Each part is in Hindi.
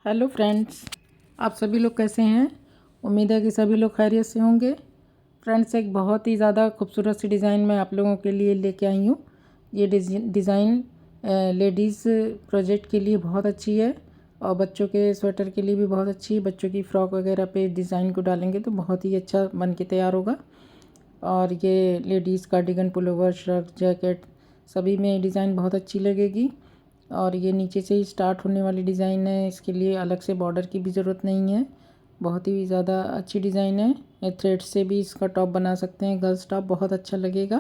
हेलो फ्रेंड्स, आप सभी लोग कैसे हैं। उम्मीद है कि सभी लोग खैरियत से होंगे। फ्रेंड्स, एक बहुत ही ज़्यादा खूबसूरत सी डिज़ाइन मैं आप लोगों के लिए लेके आई हूँ। ये डिज़ाइन लेडीज़ प्रोजेक्ट के लिए बहुत अच्छी है और बच्चों के स्वेटर के लिए भी बहुत अच्छी है। बच्चों की फ़्रॉक वगैरह पे डिज़ाइन को डालेंगे तो बहुत ही अच्छा बन के तैयार होगा। और ये ladies cardigan, pullover, shirt, jacket सभी में डिज़ाइन बहुत अच्छी लगेगी। और ये नीचे से ही स्टार्ट होने वाली डिज़ाइन है, इसके लिए अलग से बॉर्डर की भी ज़रूरत नहीं है। बहुत ही ज़्यादा अच्छी डिज़ाइन है। ये थ्रेड से भी इसका टॉप बना सकते हैं, गर्ल्स टॉप बहुत अच्छा लगेगा।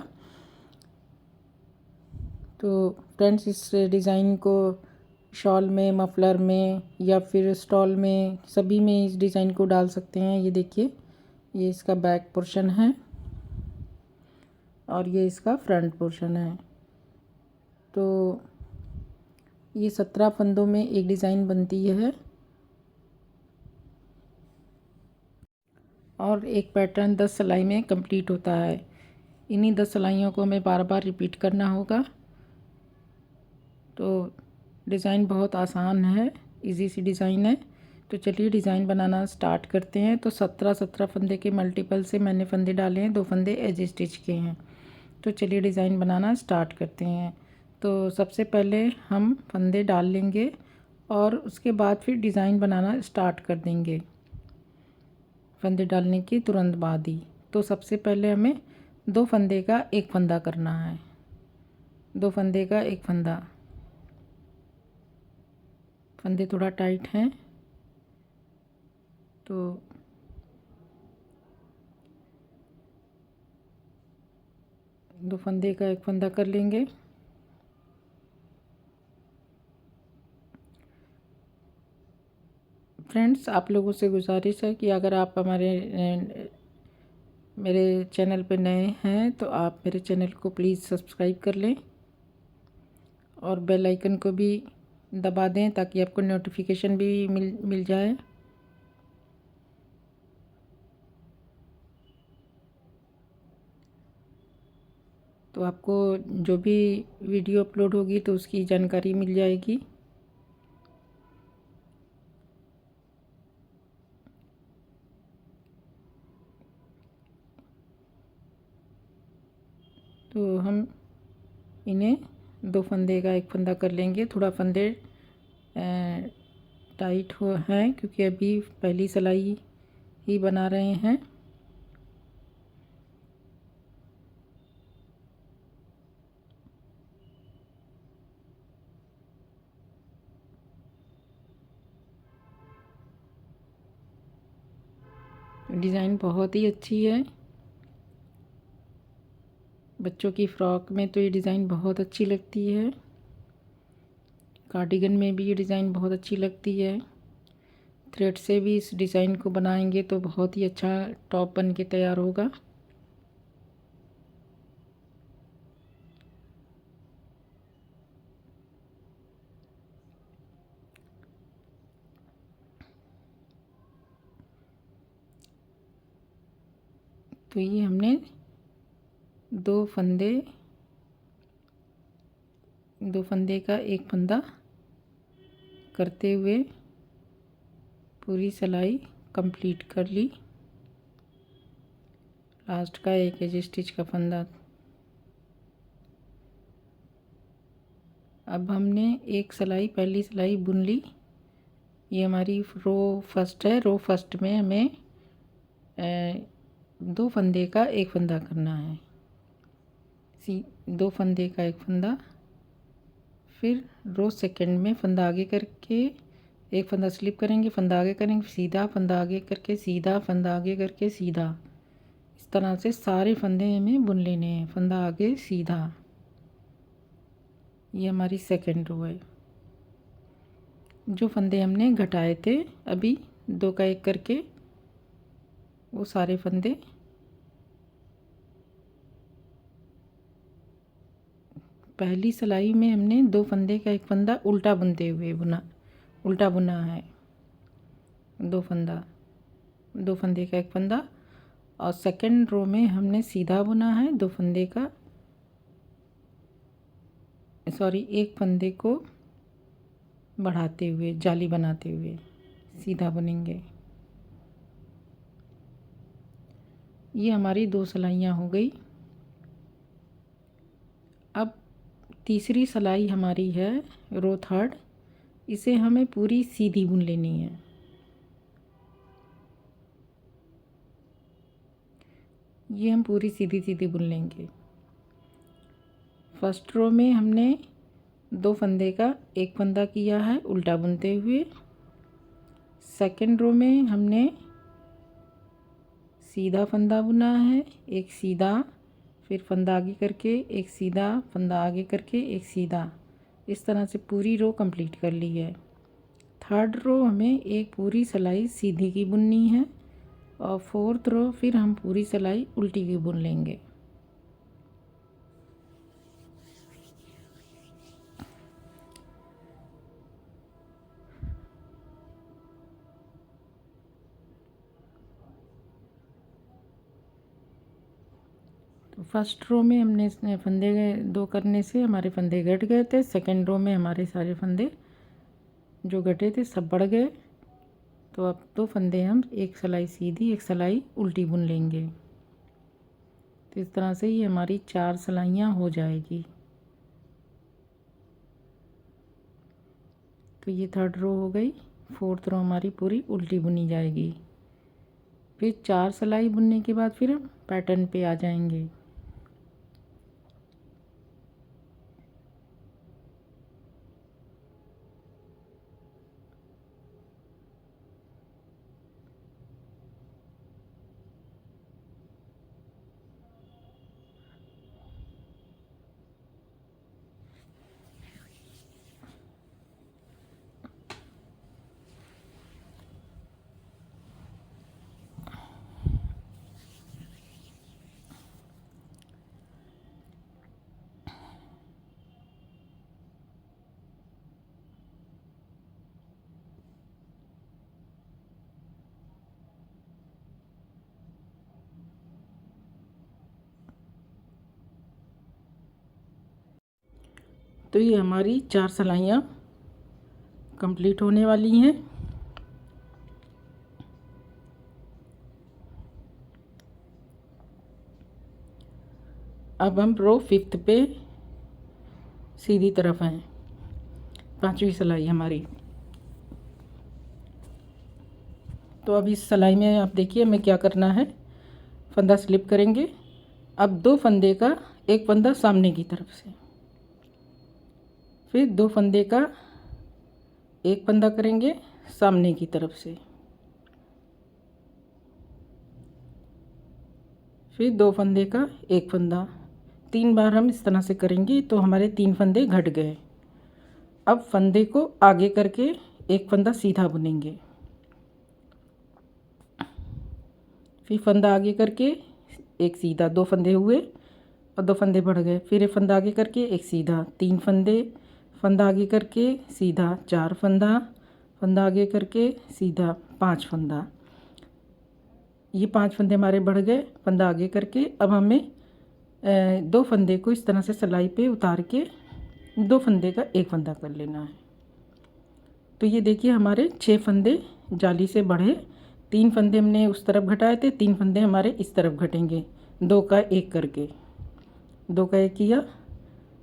तो फ्रेंड्स, इस डिज़ाइन को शॉल में, मफलर में या फिर स्टॉल में, सभी में इस डिज़ाइन को डाल सकते हैं। ये देखिए, ये इसका बैक पोर्शन है और ये इसका फ्रंट पोर्शन है। तो ये 17 फंदों में एक डिज़ाइन बनती है और एक पैटर्न 10 सिलाई में कंप्लीट होता है। इन्हीं 10 सिलाइयों को हमें बार बार रिपीट करना होगा। तो डिज़ाइन बहुत आसान है, इजी सी डिज़ाइन है। तो चलिए डिज़ाइन बनाना स्टार्ट करते हैं। तो 17 फंदे के मल्टीपल से मैंने फंदे डाले हैं, 2 फंदे एज स्टिच के हैं। तो चलिए डिज़ाइन बनाना स्टार्ट करते हैं। तो सबसे पहले हम फंदे डाल लेंगे और उसके बाद फिर डिज़ाइन बनाना स्टार्ट कर देंगे, फंदे डालने के तुरंत बाद ही। तो सबसे पहले हमें 2 फंदे का एक फंदा करना है। 2 फंदे का एक फंदा। फंदे थोड़ा टाइट हैं तो 2 फंदे का एक फंदा कर लेंगे। फ्रेंड्स, आप लोगों से गुजारिश है कि अगर आप मेरे चैनल पे नए हैं तो आप मेरे चैनल को प्लीज़ सब्सक्राइब कर लें और बेल आइकन को भी दबा दें ताकि आपको नोटिफिकेशन भी मिल जाए। तो आपको जो भी वीडियो अपलोड होगी तो उसकी जानकारी मिल जाएगी। तो हम इन्हें 2 फंदे का एक फंदा कर लेंगे। थोड़ा फंदे टाइट हो हैं क्योंकि अभी पहली सिलाई ही बना रहे हैं। डिज़ाइन बहुत ही अच्छी है। बच्चों की फ़्रॉक में तो ये डिज़ाइन बहुत अच्छी लगती है। कार्डिगन में भी ये डिज़ाइन बहुत अच्छी लगती है। थ्रेड से भी इस डिज़ाइन को बनाएंगे तो बहुत ही अच्छा टॉप बन के तैयार होगा। तो ये हमने 2 फंदे, 2 फंदे का एक फंदा करते हुए पूरी सिलाई कंप्लीट कर ली। लास्ट का एक एज स्टिच का फंदा। अब हमने एक सिलाई, पहली सिलाई बुन ली। ये हमारी रो फर्स्ट है। रो फर्स्ट में हमें 2 फंदे का एक फंदा करना है। 2 फंदे का एक फंदा। फिर रो सेकंड में फंदा आगे करके एक फंदा स्लिप करेंगे, फंदा आगे करेंगे, सीधा फंदा आगे करके सीधा, फंदा आगे करके सीधा। इस तरह से सारे फंदे हमें बुन लेने हैं, फंदा आगे सीधा। ये हमारी सेकंड रो है। जो फंदे हमने घटाए थे अभी 2 का एक करके, वो सारे फंदे पहली सिलाई में हमने 2 फंदे का एक फंदा उल्टा बुनते हुए उल्टा बुना है। 2 फंदे का एक फंदा। और सेकंड रो में हमने सीधा बुना है 2 फंदे का, सॉरी, एक फंदे को बढ़ाते हुए, जाली बनाते हुए। सीधा बुनेंगे। ये हमारी 2 सिलाइयाँ हो गई। अब तीसरी सिलाई हमारी है रो थर्ड, इसे हमें पूरी सीधी बुन लेनी है। ये हम पूरी सीधी सीधी बुन लेंगे। फर्स्ट रो में हमने 2 फंदे का एक फंदा किया है उल्टा बुनते हुए। सेकंड रो में हमने सीधा फंदा बुना है, एक सीधा, फिर फंदा आगे करके एक सीधा, फंदा आगे करके एक सीधा, इस तरह से पूरी रो कंप्लीट कर ली है। थर्ड रो हमें एक पूरी सिलाई सीधी की बुननी है और फोर्थ रो फिर हम पूरी सिलाई उल्टी की बुन लेंगे। तो फर्स्ट रो में हमने इसने फंदे 2 करने से हमारे फंदे घट गए थे। सेकंड रो में हमारे सारे फंदे जो घटे थे सब बढ़ गए। तो अब 2 फंदे हम एक सिलाई सीधी एक सिलाई उल्टी बुन लेंगे। तो इस तरह से ये हमारी 4 सिलाइयाँ हो जाएगी। तो ये थर्ड रो हो गई। फोर्थ रो हमारी पूरी उल्टी बुनी जाएगी। फिर 4 सिलाई बुनने के बाद फिर हम पैटर्न पे आ जाएंगे। तो ये हमारी 4 सिलाइयाँ कंप्लीट होने वाली हैं। अब हम रो 5th पे सीधी तरफ हैं, 5वीं सिलाई हमारी। तो अब इस सिलाई में आप देखिए हमें क्या करना है। फंदा स्लिप करेंगे। अब 2 फंदे का एक फंदा सामने की तरफ से, फिर 2 फंदे का एक फंदा करेंगे सामने की तरफ से, फिर 2 फंदे का एक फंदा। 3 बार हम इस तरह से करेंगे तो हमारे 3 फंदे घट गए। अब फंदे को आगे करके एक फंदा सीधा बुनेंगे, फिर फंदा आगे करके एक सीधा, 2 फंदे हुए और 2 फंदे बढ़ गए। फिर एक फंदा आगे करके एक सीधा, 3 फंदे, फंदा आगे करके सीधा, 4 फंदा, फंदा आगे करके सीधा, 5 फंदा। ये 5 फंदे हमारे बढ़ गए फंदा आगे करके। अब हमें 2 फंदे को इस तरह से सिलाई पे उतार के 2 फंदे का एक फंदा कर लेना है। तो ये देखिए हमारे 6 फंदे जाली से बढ़े। 3 फंदे हमने उस तरफ घटाए थे, 3 फंदे हमारे इस तरफ घटेंगे, 2 का 1 करके। 2 का 1 किया,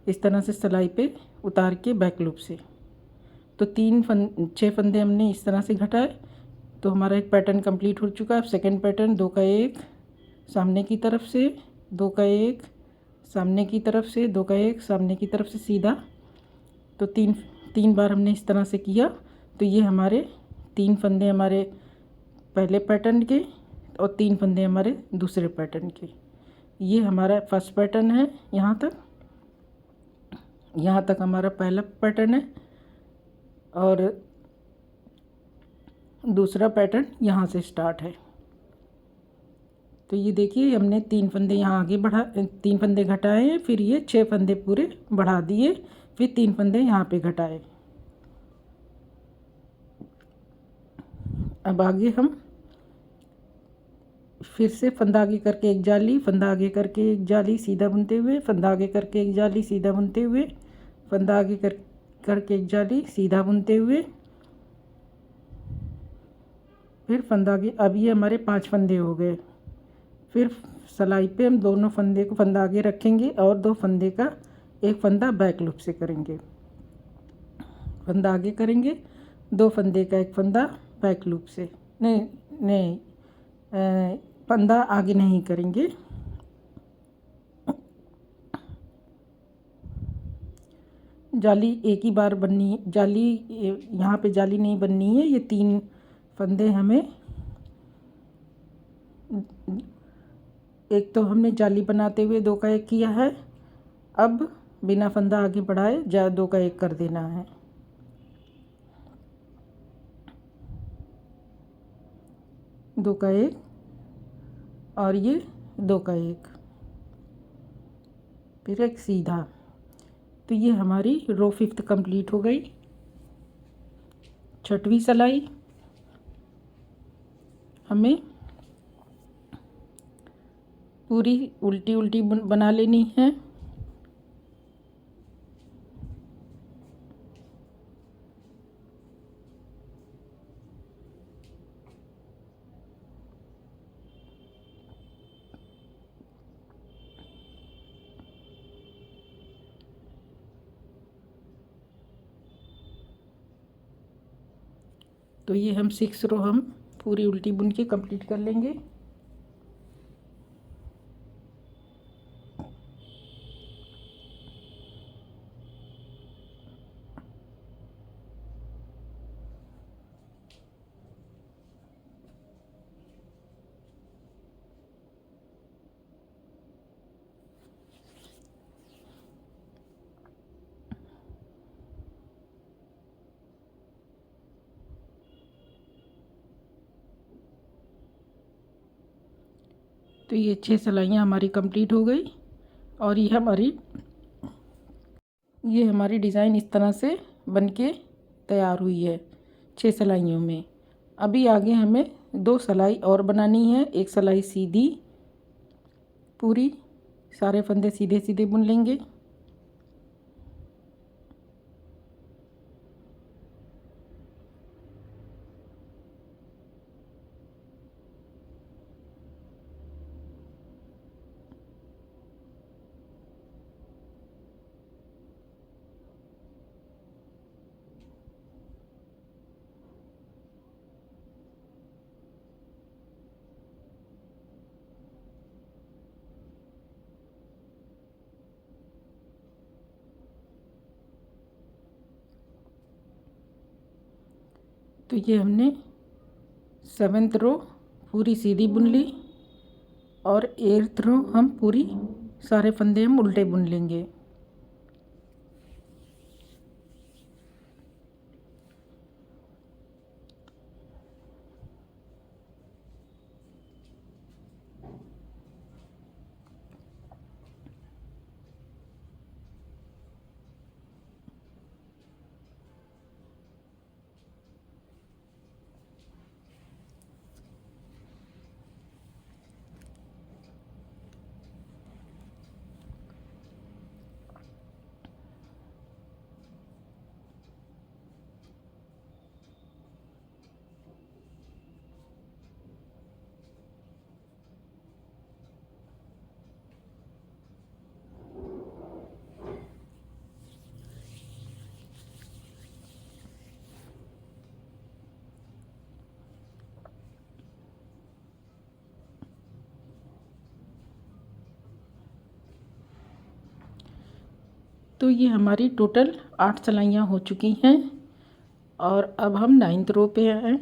इस तरह से सिलाई पे उतार के बैक लूप से। तो 6 फंदे हमने इस तरह से घटाए। तो हमारा एक पैटर्न कंप्लीट हो चुका है। अब सेकंड पैटर्न 2 का 1 सामने की तरफ से, 2 का 1 सामने की तरफ से, 2 का 1 सामने की तरफ से सीधा। तो 3 बार हमने इस तरह से किया। तो ये हमारे 3 फंदे हमारे पहले पैटर्न के और 3 फंदे हमारे दूसरे पैटर्न के। ये हमारा फर्स्ट पैटर्न है। यहाँ तक हमारा पहला पैटर्न है और दूसरा पैटर्न यहाँ से स्टार्ट है। तो ये देखिए हमने 3 फंदे यहाँ आगे बढ़ा, 3 फंदे घटाए हैं, फिर ये 6 फंदे पूरे बढ़ा दिए, फिर 3 फंदे यहाँ पे घटाए। अब आगे हम फिर से फंदा आगे करके एक जाली, फंदा आगे करके एक जाली सीधा बुनते हुए, फंदा आगे करके एक जाली सीधा बुनते हुए, फंदा आगे करके एक जाली सीधा बुनते हुए, फिर फंदा आगे, अब ये हमारे 5 फंदे हो गए। फिर सिलाई पे हम दोनों फंदे को फंदा आगे रखेंगे और 2 फंदे का एक फंदा बैक लूप से करेंगे। फंदा आगे करेंगे, 2 फंदे का एक फंदा बैक लूप से, नहीं नहीं फंदा आगे नहीं करेंगे। जाली एक ही बार बननी है, जाली यहाँ पे जाली नहीं बननी है। ये 3 फंदे हमें, एक तो हमने जाली बनाते हुए 2 का 1 किया है, अब बिना फंदा आगे बढ़ाए 2 का 1 कर देना है। दो का 1 और ये 2 का 1, फिर एक सीधा। तो ये हमारी रो 5th कंप्लीट हो गई। 6वीं सिलाई हमें पूरी उल्टी उल्टी बना लेनी है। तो ये हम 6 रो हम पूरी उल्टी बुन के कंप्लीट कर लेंगे। तो ये 6 सिलाइयाँ हमारी कंप्लीट हो गई और ये हमारी डिज़ाइन इस तरह से बन के तैयार हुई है 6 सिलाइयों में। अभी आगे हमें 2 सिलाई और बनानी है। एक सिलाई सीधी, पूरी सारे फंदे सीधे सीधे बुन लेंगे। तो ये हमने 7th रो पूरी सीधी बुन ली और 8th रो हम पूरी सारे फंदे हम उल्टे बुन लेंगे। तो ये हमारी टोटल 8 सिलाइयाँ हो चुकी हैं और अब हम 9th रो पे हैं।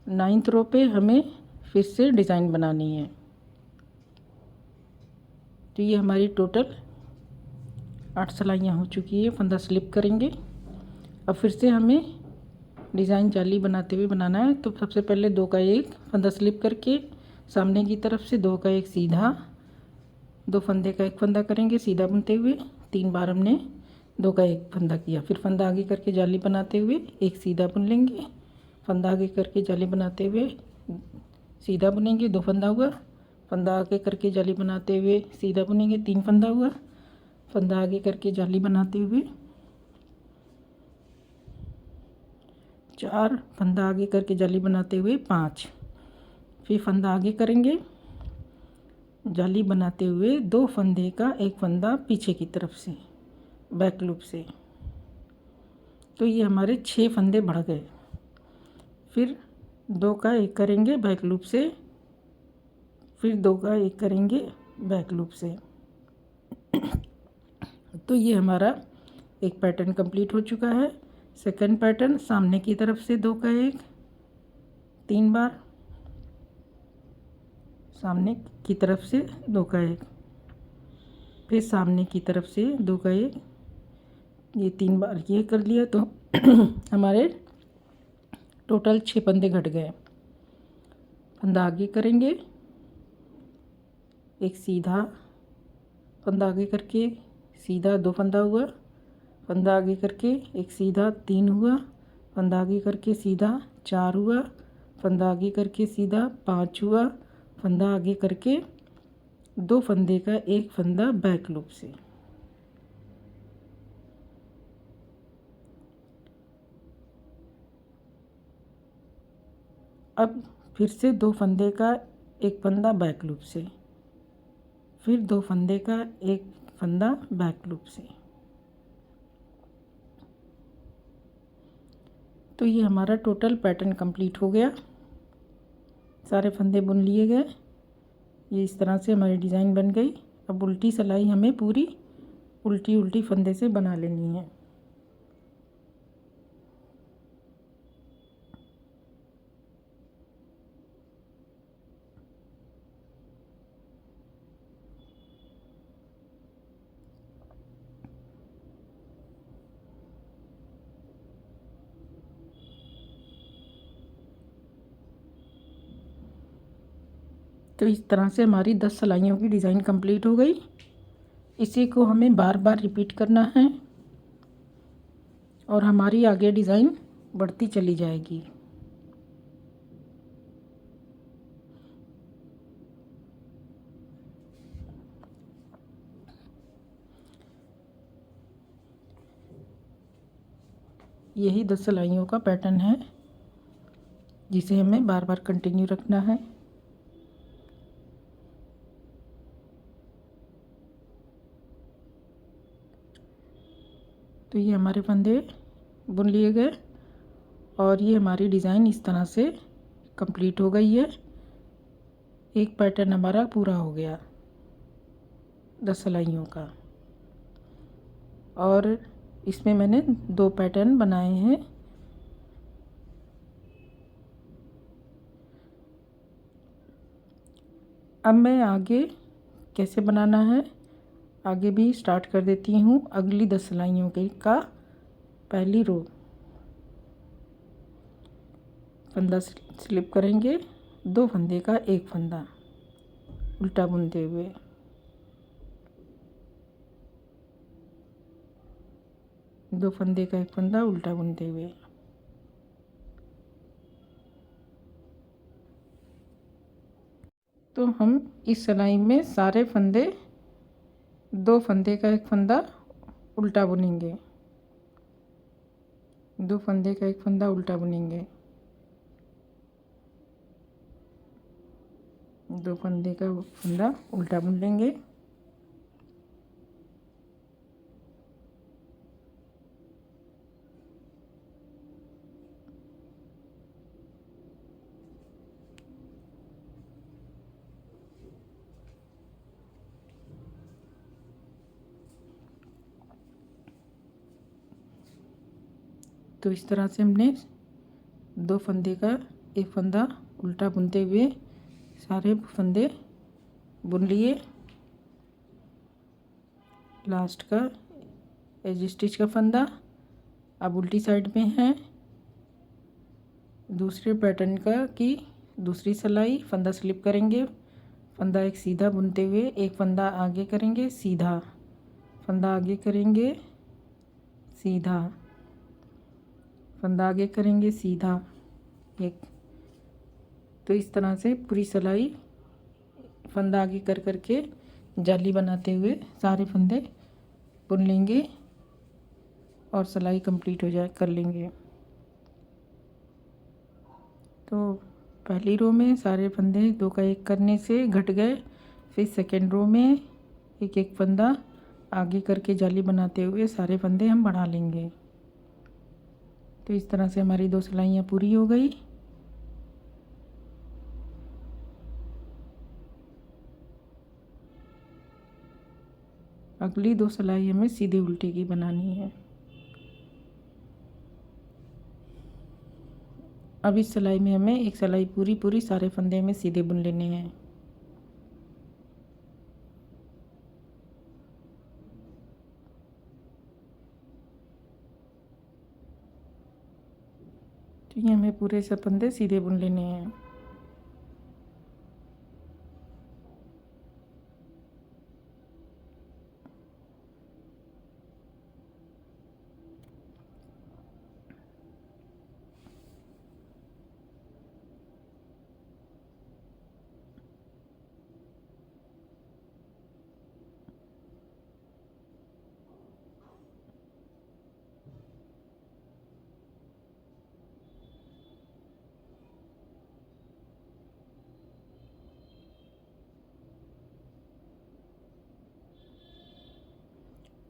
9th रो पे हमें फिर से डिज़ाइन बनानी है। तो ये हमारी टोटल 8 सिलाइयाँ हो चुकी है। फंदा स्लिप करेंगे। अब फिर से हमें डिज़ाइन जाली बनाते हुए बनाना है। तो सबसे पहले 2 का 1 फंदा स्लिप करके सामने की तरफ से 2 का 1 सीधा, 2 फंदे का 1 फंदा करेंगे सीधा बुनते हुए। 3 बार हमने 2 का 1 फंदा किया। फिर फंदा आगे करके जाली बनाते हुए एक सीधा बुन लेंगे। फंदा आगे करके जाली बनाते हुए सीधा बुनेंगे, 2 फंदा हुआ। फंदा आगे करके जाली बनाते हुए सीधा बुनेंगे, 3 फंदा हुआ। फंदा आगे करके जाली बनाते हुए 4 फंदा आगे करके जाली बनाते हुए 5, फिर फंदा आगे करेंगे, जाली बनाते हुए 2 फंदे का एक फंदा पीछे की तरफ से बैक लूप से। तो ये हमारे 6 फंदे बढ़ गए। फिर 2 का एक करेंगे बैक लूप से, फिर 2 का एक करेंगे बैक लूप से। तो ये हमारा एक पैटर्न कंप्लीट हो चुका है। सेकंड पैटर्न, सामने की तरफ से 2 का एक 3 बार, सामने की तरफ से 2 का एक, फिर सामने की तरफ से 2 का एक, ये 3 बार ये कर लिया। तो हमारे टोटल 6 फंदे घट गए। फंदा आगे करेंगे, एक सीधा फंदा आगे करके सीधा 2 फंदा हुआ, फंदा आगे करके एक सीधा 3 हुआ, फंदा आगे करके सीधा 4 हुआ, फंदा आगे करके सीधा 5 हुआ, फंदा आगे करके 2 फंदे का एक फंदा बैक लूप से। अब फिर से 2 फंदे का एक फंदा बैक लूप से, फिर 2 फंदे का एक फंदा बैक लूप से। तो ये हमारा टोटल पैटर्न कंप्लीट हो गया। सारे फंदे बुन लिए गए। ये इस तरह से हमारी डिज़ाइन बन गई। अब उल्टी सिलाई हमें पूरी उल्टी उल्टी फंदे से बना लेनी है। तो इस तरह से हमारी 10 सिलाइयों की डिज़ाइन कंप्लीट हो गई। इसी को हमें बार बार रिपीट करना है और हमारी आगे डिज़ाइन बढ़ती चली जाएगी। यही 10 सिलाइयों का पैटर्न है जिसे हमें बार बार कंटिन्यू रखना है। तो ये हमारे फंदे बुन लिए गए और ये हमारी डिज़ाइन इस तरह से कंप्लीट हो गई है। एक पैटर्न हमारा पूरा हो गया 10 सिलाइयों का, और इसमें मैंने 2 पैटर्न बनाए हैं। अब मैं आगे कैसे बनाना है आगे भी स्टार्ट कर देती हूँ। अगली 10 सिलाइयों के का पहली रो फंदा स्लिप करेंगे, 2 फंदे का एक फंदा उल्टा बुनते हुए, दो फंदे का एक फंदा उल्टा बुनते हुए। तो हम इस सिलाई में सारे फंदे 2 फंदे का एक फंदा उल्टा बुनेंगे, 2 फंदे का एक फंदा उल्टा बुनेंगे, 2 फंदे का फंदा उल्टा बुन लेंगे। तो इस तरह से हमने 2 फंदे का एक फंदा उल्टा बुनते हुए सारे फंदे बुन लिए। लास्ट का एज स्टिच का फंदा अब उल्टी साइड में है। दूसरे पैटर्न का की दूसरी सिलाई फंदा स्लिप करेंगे, फंदा एक सीधा बुनते हुए एक फंदा आगे करेंगे सीधा, फंदा आगे करेंगे सीधा, फंदा आगे करेंगे सीधा एक। तो इस तरह से पूरी सिलाई फंदा आगे कर करके जाली बनाते हुए सारे फंदे बुन लेंगे और सिलाई कंप्लीट हो जाए कर लेंगे। तो पहली रो में सारे फंदे 2 का 1 करने से घट गए। फिर सेकेंड रो में एक एक फंदा आगे करके जाली बनाते हुए सारे फंदे हम बढ़ा लेंगे। तो इस तरह से हमारी 2 सिलाइयाँ पूरी हो गई। अगली 2 सिलाई हमें सीधे उल्टे की बनानी है। अब इस सिलाई में हमें एक सिलाई पूरी सारे फंदे में सीधे बुन लेने हैं। तो ये हमें पूरे सब फंदे सीधे बुन लेने हैं।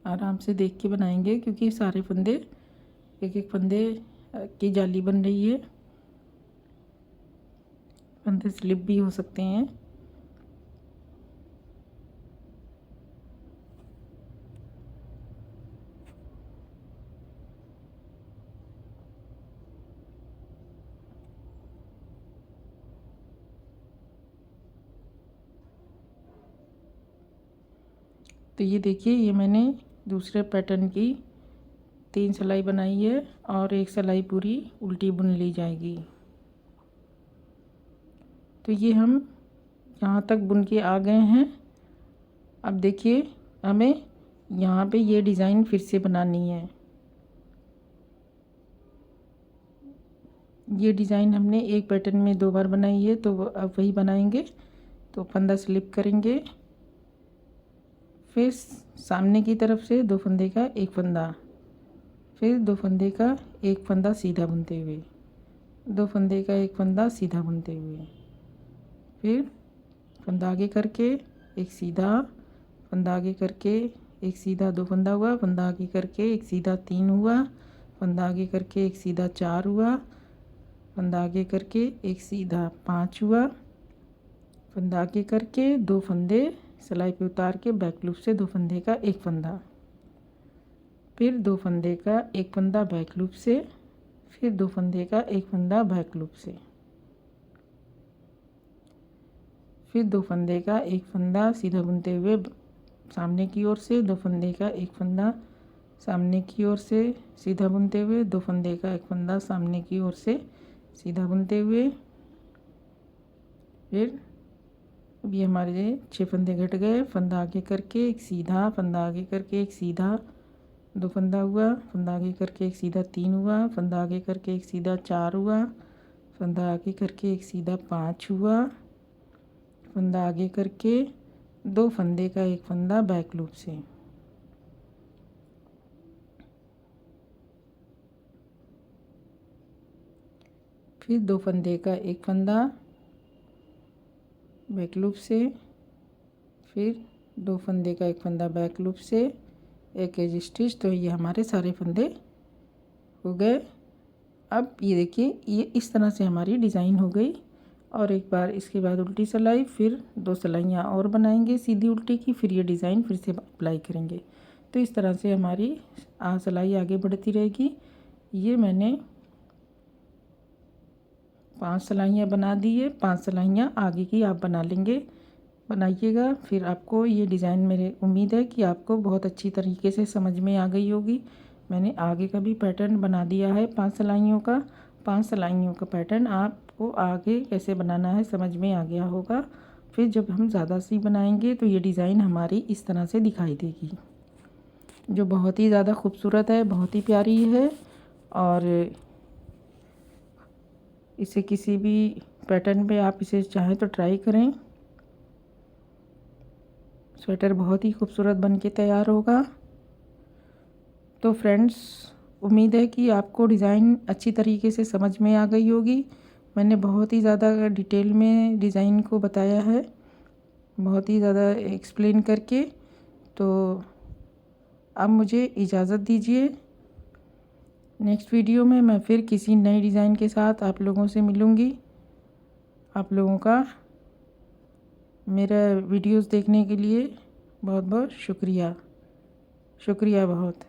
आराम से देख के बनाएंगे क्योंकि सारे फंदे एक एक फंदे की जाली बन रही है। फंदे स्लिप भी हो सकते हैं। तो ये देखिए, ये मैंने दूसरे पैटर्न की 3 सिलाई बनाई है और एक सिलाई पूरी उल्टी बुन ली जाएगी। तो ये हम यहाँ तक बुन के आ गए हैं। अब देखिए, हमें यहाँ पे ये डिज़ाइन फिर से बनानी है। ये डिज़ाइन हमने एक पैटर्न में 2 बार बनाई है, तो अब वही बनाएंगे। तो फंदा स्लिप करेंगे, फिर सामने की तरफ से 2 फंदे का एक फंदा, फिर 2 फंदे का एक फंदा सीधा बुनते हुए, 2 फंदे का एक फंदा सीधा बुनते हुए, फिर फंदा आगे करके एक सीधा, फंदा आगे करके एक सीधा 2 फंदा हुआ, फंदा आगे करके एक सीधा 3 हुआ, फंदा आगे करके एक सीधा 4 हुआ, फंदा आगे करके एक सीधा 5 हुआ, फंदा आगे करके 2 फंदे सिलाई पे उतार के बैक लूप से 2 फंदे का एक फंदा, फिर 2 फंदे का एक फंदा बैक लूप से, फिर 2 फंदे का एक फंदा बैक लूप से, फिर 2 फंदे का एक फंदा सीधा बुनते हुए सामने की ओर से, 2 फंदे का एक फंदा सामने की ओर से सीधा बुनते हुए, 2 फंदे का एक फंदा सामने की ओर से सीधा बुनते हुए, फिर अब ये हमारे 6 फंदे घट गए। फंदा आगे करके एक सीधा, फंदा आगे करके एक सीधा 2 फंदा हुआ, फंदा आगे करके एक सीधा 3 हुआ, फंदा आगे करके एक सीधा 4 हुआ, फंदा आगे करके एक सीधा 5 हुआ, फंदा आगे करके 2 फंदे का एक फंदा बैक लूप से, फिर 2 फंदे का एक फंदा बैक लूप से, फिर 2 फंदे का एक फंदा बैक लूप से, एक एज स्टिच। तो ये हमारे सारे फंदे हो गए। अब ये देखिए, ये इस तरह से हमारी डिज़ाइन हो गई। और एक बार इसके बाद उल्टी सिलाई, फिर 2 सिलाइयाँ और बनाएंगे सीधी उल्टी की, फिर ये डिज़ाइन फिर से अप्लाई करेंगे। तो इस तरह से हमारी सिलाई आगे बढ़ती रहेगी। ये मैंने 5 सिलाइयाँ बना दी है, 5 सिलाइयाँ आगे की आप बनाइएगा। फिर आपको ये डिज़ाइन, मेरे उम्मीद है कि आपको बहुत अच्छी तरीके से समझ में आ गई होगी। मैंने आगे का भी पैटर्न बना दिया है 5 सिलाइयों का। 5 सिलाइयों का पैटर्न आपको आगे कैसे बनाना है समझ में आ गया होगा। फिर जब हम ज़्यादा सी बनाएंगे तो ये डिज़ाइन हमारी इस तरह से दिखाई देगी, जो बहुत ही ज़्यादा खूबसूरत है, बहुत ही प्यारी है। और इसे किसी भी पैटर्न पे आप इसे चाहें तो ट्राई करें। स्वेटर बहुत ही खूबसूरत बन के तैयार होगा। तो फ्रेंड्स, उम्मीद है कि आपको डिज़ाइन अच्छी तरीके से समझ में आ गई होगी। मैंने बहुत ही ज़्यादा डिटेल में डिज़ाइन को बताया है, बहुत ही ज़्यादा एक्सप्लेन करके। तो अब मुझे इजाज़त दीजिए। नेक्स्ट वीडियो में मैं फिर किसी नए डिज़ाइन के साथ आप लोगों से मिलूँगी। आप लोगों का मेरा वीडियोस देखने के लिए बहुत बहुत शुक्रिया बहुत।